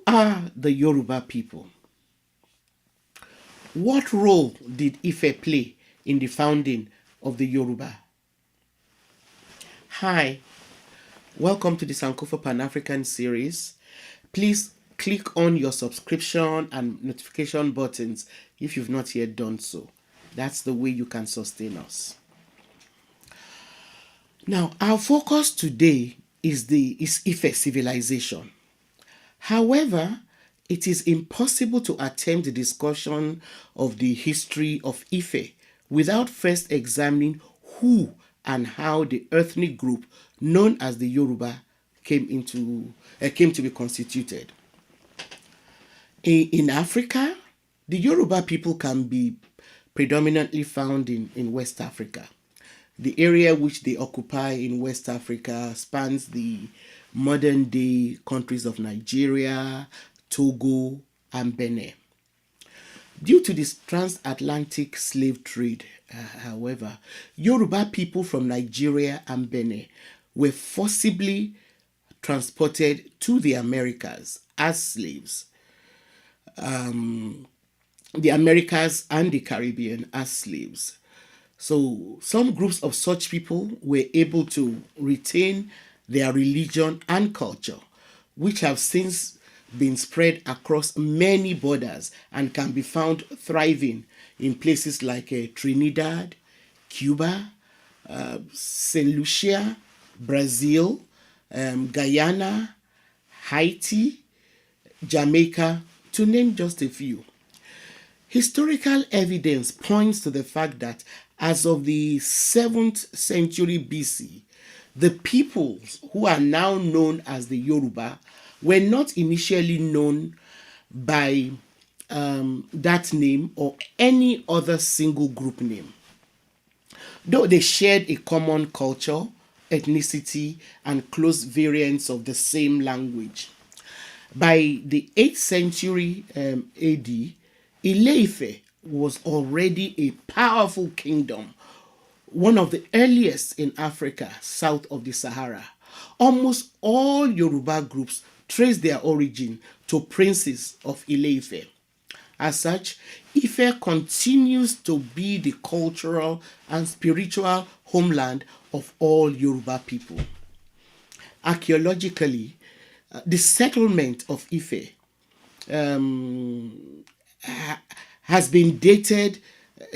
are the Yoruba people? What role did Ife play in the founding of the Yoruba? Hi, welcome to the Sankofa Pan-African series. Please click on your subscription and notification buttons if you've not yet done so. That's the way you can sustain us. Now, our focus today is Ife civilization. However, it is impossible to attempt a discussion of the history of Ife without first examining who and how the ethnic group known as the Yoruba came to be constituted. In Africa, the Yoruba people can be predominantly found in West Africa. The area which they occupy in West Africa spans the modern day countries of Nigeria, Togo, and Benin. Due to this transatlantic slave trade, however, Yoruba people from Nigeria and Benin were forcibly transported to the Americas as slaves. The Americas and the Caribbean as slaves. So some groups of such people were able to retain their religion and culture, which have since been spread across many borders and can be found thriving in places like Trinidad, Cuba, St. Lucia, Brazil, Guyana, Haiti, Jamaica, to name just a few. Historical evidence points to the fact that as of the 7th century BC, the peoples who are now known as the Yoruba were not initially known by that name or any other single group name. Though they shared a common culture, ethnicity, and close variants of the same language. By the 8th century AD, Ile Ife was already a powerful kingdom, one of the earliest in Africa south of the Sahara. Almost all Yoruba groups trace their origin to princes of Ile Ife. As such, Ife continues to be the cultural and spiritual homeland of all Yoruba people. Archaeologically, the settlement of Ife has been dated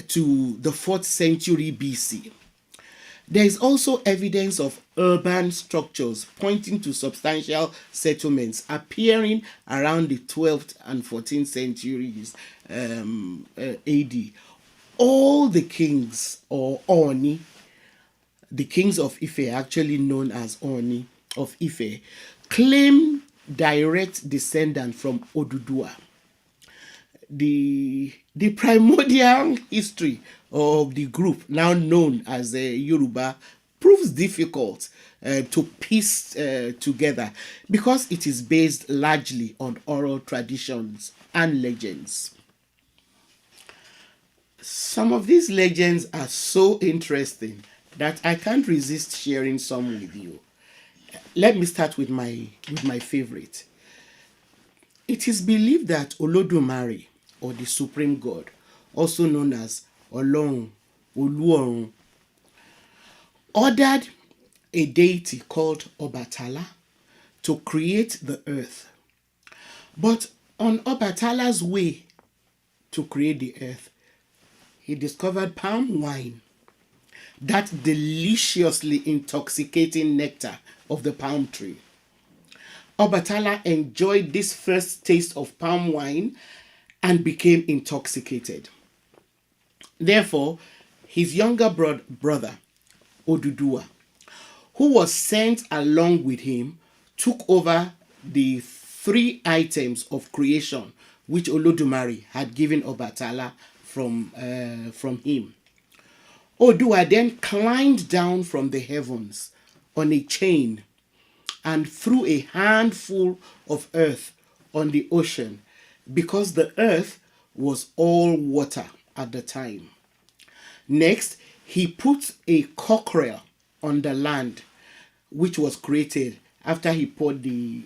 to the 4th century BC. There is also evidence of urban structures pointing to substantial settlements appearing around the 12th and 14th centuries AD. All the kings, or Oni, the kings of Ife, actually known as Oni of Ife, claim direct descent from Oduduwa. The primordial history of the group, now known as the Yoruba, proves difficult to piece together because it is based largely on oral traditions and legends. Some of these legends are so interesting that I can't resist sharing some with you. Let me start with my favorite. It is believed that Olodumare, or the Supreme God, also known as Olorun, Oluorun, ordered a deity called Obatala to create the earth. But on Obatala's way to create the earth, he discovered palm wine, that deliciously intoxicating nectar of the palm tree. Obatala enjoyed this first taste of palm wine and became intoxicated. Therefore, his younger brother, Oduduwa, who was sent along with him, took over the 3 items of creation which Olodumare had given Obatala from him. Oduwa then climbed down from the heavens on a chain and threw a handful of earth on the ocean, because the earth was all water at the time. Next, he put a cockerel on the land, which was created, after he poured the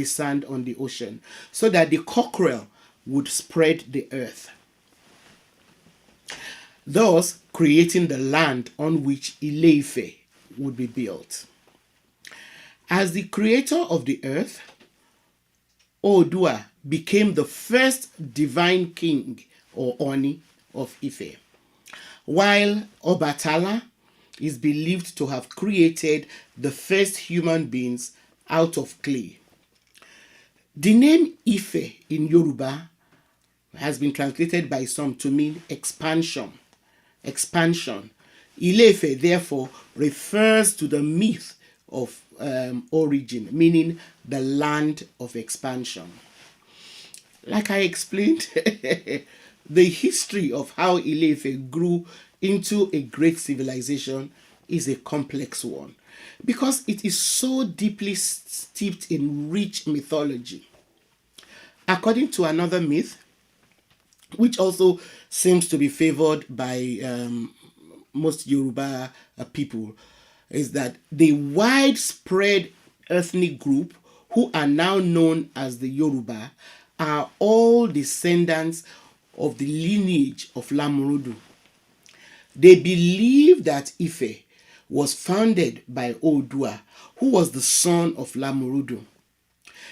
sand on the ocean, so that the cockerel would spread the earth, thus creating the land on which Ile Ife would be built. As the creator of the earth, Odua became the first divine king or Oni of Ife, while Obatala is believed to have created the first human beings out of clay. The name Ife in Yoruba has been translated by some to mean expansion. Expansion. Ile Ife therefore refers to the myth of origin, meaning the land of expansion. Like I explained, the history of how Ile Ife grew into a great civilization is a complex one because it is so deeply steeped in rich mythology. According to another myth, which also seems to be favored by most Yoruba people, is that the widespread ethnic group who are now known as the Yoruba are all descendants of the lineage of Lamurudu. They believe that Ife was founded by Odua, who was the son of Lamurudu.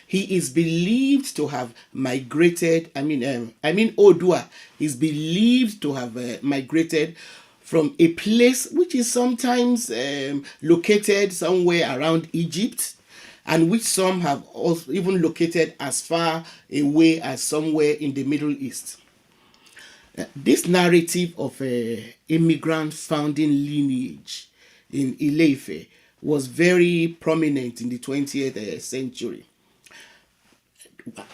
He is believed to have migrated. Odua is believed to have migrated from a place which is sometimes located somewhere around Egypt, and which some have also even located as far away as somewhere in the Middle East. This narrative of a immigrant founding lineage in Ile Ife was very prominent in the 20th century.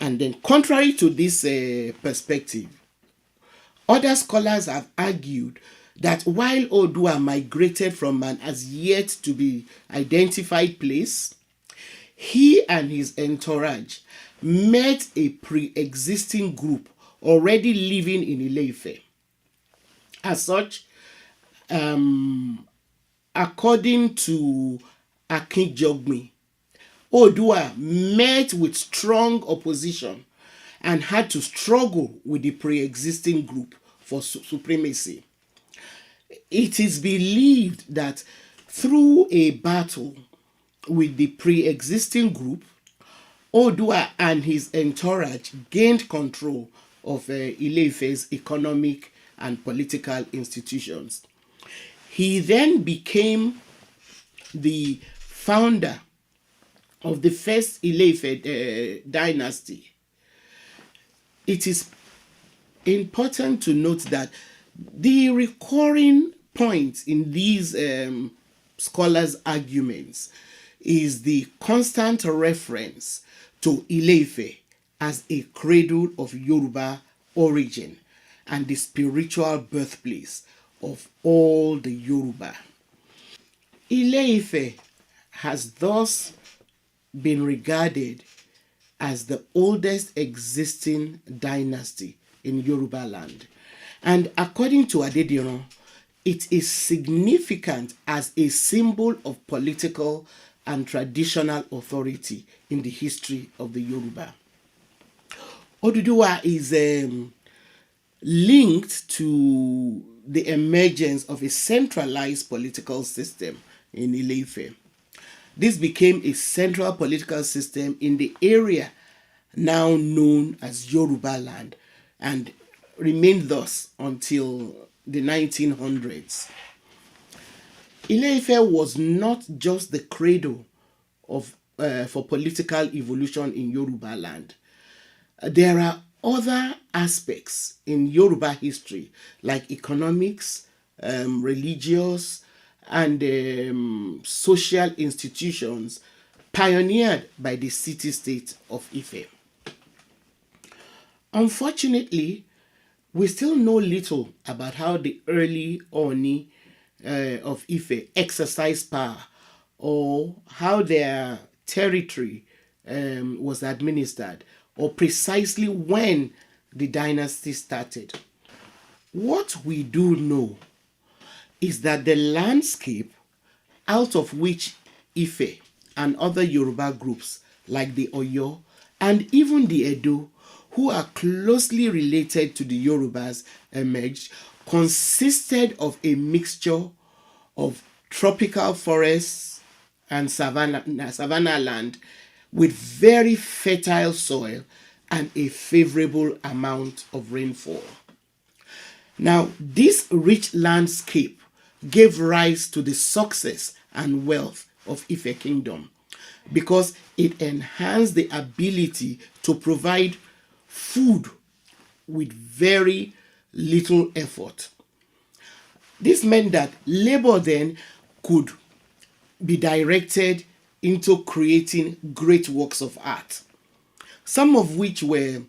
And then, contrary to this perspective, other scholars have argued that while Odua migrated from an as yet to be identified place, he and his entourage met a pre-existing group already living in Ile Ife. As such, according to Akinjogmi, Odua met with strong opposition and had to struggle with the pre-existing group for supremacy. It is believed that through a battle with the pre-existing group, Odua and his entourage gained control of Ile Ife's economic and political institutions. He then became the founder of the first Ile Ife dynasty. It is important to note that the recurring point in these scholars' arguments is the constant reference to Ile Ife as a cradle of Yoruba origin and the spiritual birthplace of all the Yoruba. Ile Ife has thus been regarded as the oldest existing dynasty in Yoruba land. And according to Adediran, it is significant as a symbol of political and traditional authority in the history of the Yoruba. Oduduwa is linked to the emergence of a centralized political system in Ile Ife. This became a central political system in the area now known as Yoruba land and remained thus until the 1900s. Ile Ife was not just the cradle of for political evolution in Yoruba land. There are other aspects in Yoruba history like economics, religious, and social institutions pioneered by the city-state of Ife. Unfortunately, we still know little about how the early Oni of Ife exercised power or how their territory was administered or precisely when the dynasty started. What we do know is that the landscape out of which Ife and other Yoruba groups like the Oyo and even the Edo, who are closely related to the Yorubas, emerged, consisted of a mixture of tropical forests and savanna land with very fertile soil and a favorable amount of rainfall. Now, this rich landscape gave rise to the success and wealth of Ife Kingdom because it enhanced the ability to provide food with very little effort. This meant that labor then could be directed into creating great works of art, some of which were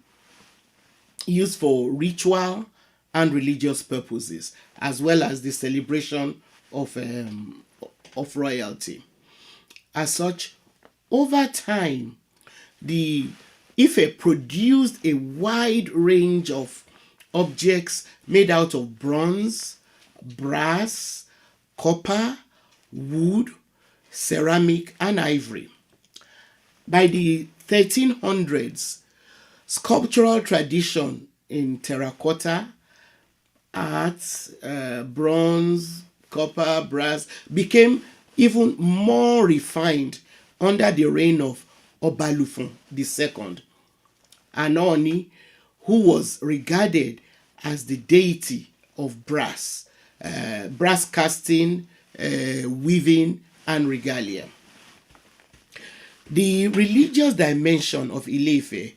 used for ritual and religious purposes, as well as the celebration of royalty. As such, over time, the Ife produced a wide range of objects made out of bronze, brass, copper, wood, ceramic, and ivory. By the 1300s, sculptural tradition in terracotta, arts, bronze, copper, brass became even more refined under the reign of Obalufun II, an Oni who was regarded as the deity of brass, brass casting, weaving, and regalia. The religious dimension of Ile Ife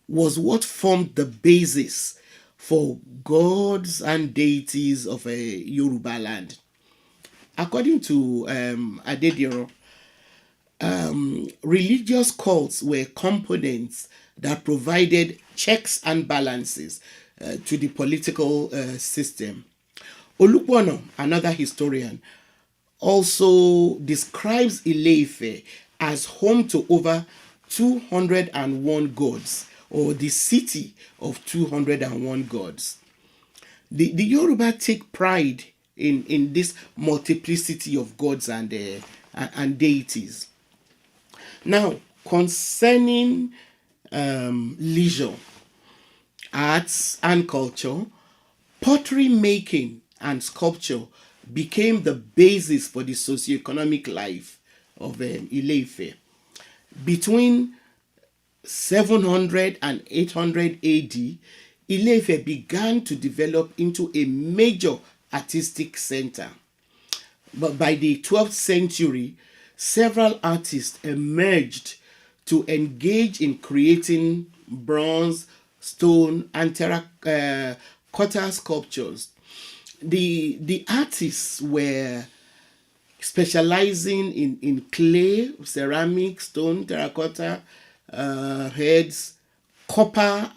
was what formed the basis for gods and deities of a Yoruba land. According to Adediro, religious cults were components that provided checks and balances to the political system. Olukwono, another historian, also describes Ile Ife as home to over 201 gods, or the city of 201 gods. The Yoruba take pride in this multiplicity of gods and deities. Now, concerning leisure, arts, and culture, pottery making and sculpture became the basis for the socio-economic life of Ile Ife. Between 700 and 800 AD, Ile Ife began to develop into a major artistic center. But by the 12th century, several artists emerged to engage in creating bronze, stone, and terracotta sculptures. The artists were specializing in clay, ceramic, stone, terracotta, heads, copper.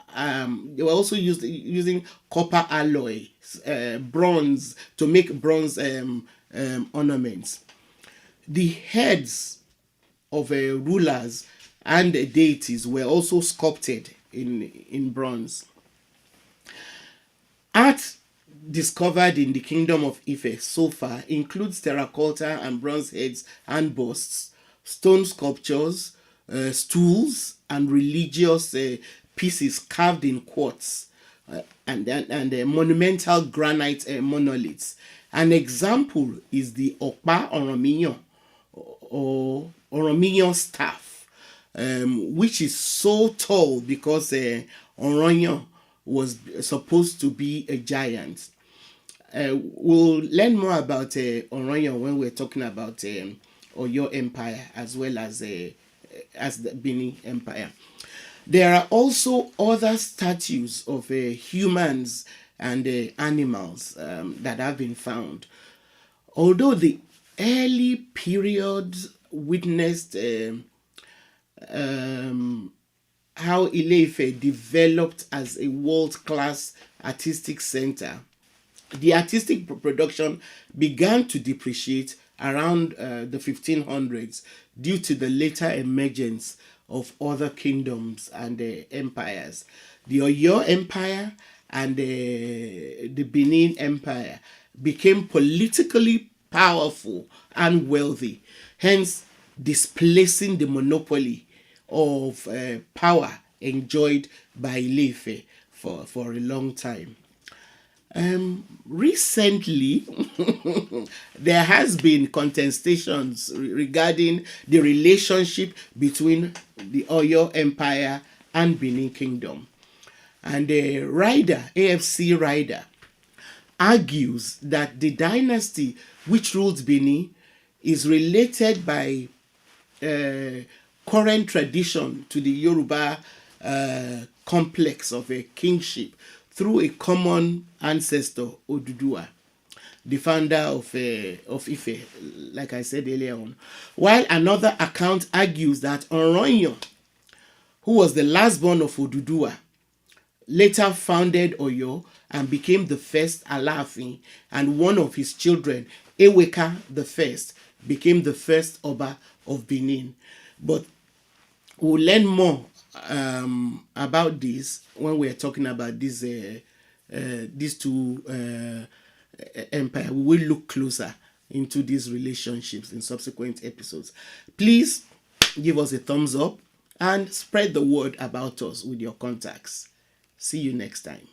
They were also using copper alloy, bronze, to make bronze ornaments. The heads of rulers and deities were also sculpted in bronze. Art discovered in the kingdom of Ife so far includes terracotta and bronze heads and busts, stone sculptures, stools, and religious pieces carved in quartz, and monumental granite monoliths. An example is the Okpa Oromiyan, or Oromiyan staff, which is so tall because Oroyan was supposed to be a giant. We'll learn more about Oroyan when we're talking about Oyo Empire as well as the Benin Empire. There are also other statues of humans and animals that have been found. Although the early periods witnessed how Ile Ife developed as a world-class artistic center, the artistic production began to depreciate around the 1500s due to the later emergence of other kingdoms and empires. The Oyo Empire and the Benin Empire became politically powerful and wealthy. Hence, displacing the monopoly of power enjoyed by Ile Ife for a long time. Recently, there has been contestations regarding the relationship between the Oyo Empire and Benin Kingdom. And the rider, AFC rider, argues that the dynasty which rules Benin is related by current tradition to the Yoruba complex of a kingship through a common ancestor, Oduduwa, the founder of Ife, like I said earlier on. While another account argues that Oronyo, who was the last born of Oduduwa, later founded Oyo and became the first Alaafin, and one of his children, Eweka the First, became the first Oba of Benin. But we'll learn more about this when we're talking about these two empires. We will look closer into these relationships in subsequent episodes. Please give us a thumbs up and spread the word about us with your contacts. See you next time.